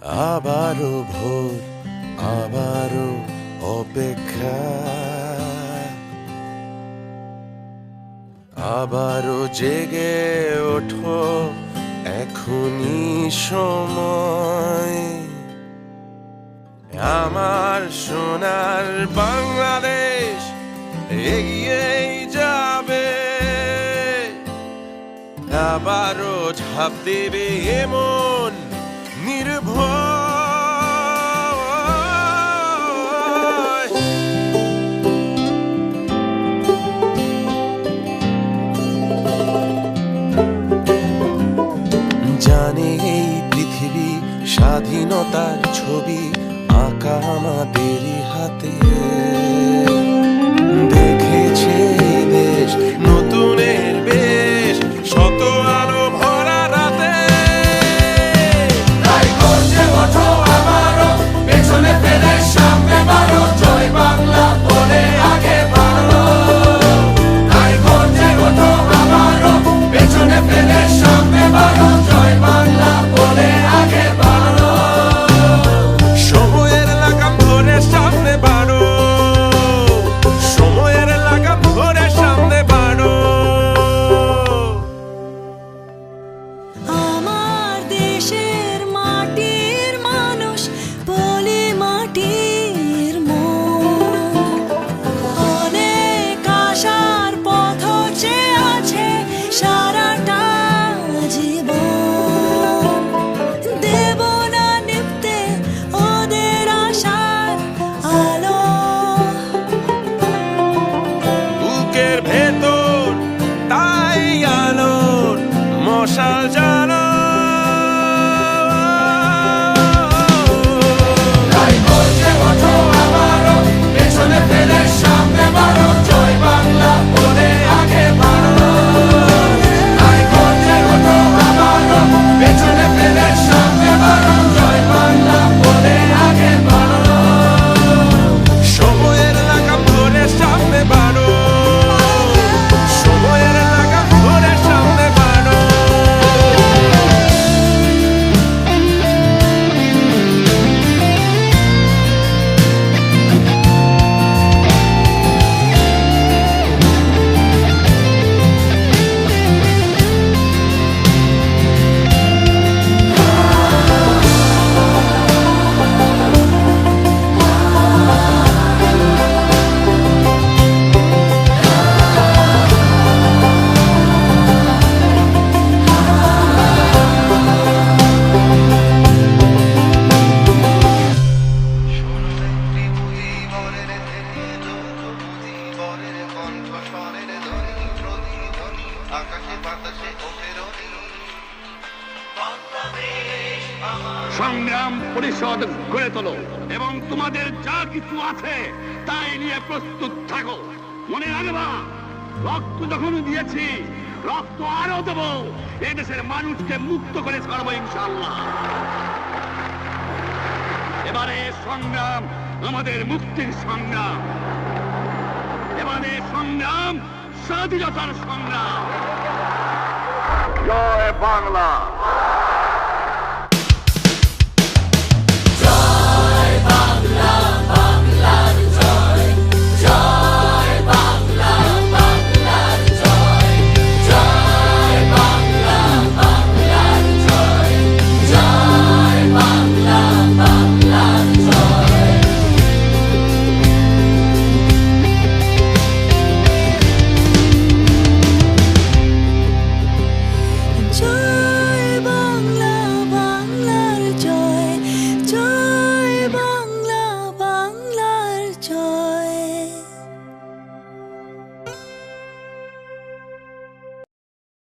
আবারও ভোর, আবারও অপেক্ষা, আবারও জেগে ওঠো, এখনই সময়। আমার সোনার বাংলাদেশ এগিয়েই যাবে, আবারও ঝাঁপ দেবে এমন নির্ভয়। জানে এই পৃথিবী স্বাধীনতার ছবি আঁকা আমাদেরই হাতে, দেখেছে এই দেশ নতুনের বেশ, শত আলো ভরা রাতে। তাই গর্জে ওঠো আবারও, পেছনে ফেলে সামনে বাড়ো, জয় বাংলা বলে আগে বাড়ো। তাই গর্জে ওঠো আবারও, পেছনে ফেলে সামনে বাড়ো, জয় বাংলা বলে আগে বাড়ো। সময়ের লাগাম ধরে সামনে বাড়ো, সময়ের লাগাম ধরে সামনে বাড়ো। আমার দেশের মাটির মানুষ, পলি মাটির মন, অনেক আশার পথ চেয়ে আছে সারাটা জীবন। দেব না নিভতে ওদের আশার আলো, বুকের ভেতর তাই আলোর মশাল জ্বালো। তাই গর্জে ওঠো আবারও, পেছনে ফেলে সামনে বাড়ো, জয় বাংলা বলে আগে বাড়ো। তাই গর্জে ওঠো আবারও, পেছনে ফেলে সামনে বাড়ো, জয় বাংলা বলে আগে বাড়ো। সময়ের লাগাম ধরে সামনে বাড়ো, সময়ের লাগাম ধরে সামনে বাড়ো। সংগ্রাম পরিষদ গড়ে তোলো এবং তোমাদের যা কিছু আছে তাই নিয়ে প্রস্তুত থাকো। মনে রাখবা, রক্ত যখন দিয়েছি, রক্ত আরো দেব, এদেশের মানুষকে মুক্ত করে ছাড়বো ইনশাআল্লাহ। এবারে সংগ্রাম আমাদের মুক্তির সংগ্রাম, এবারে সংগ্রাম স্বাধীনতার সংগ্রাম। জয় বাংলা।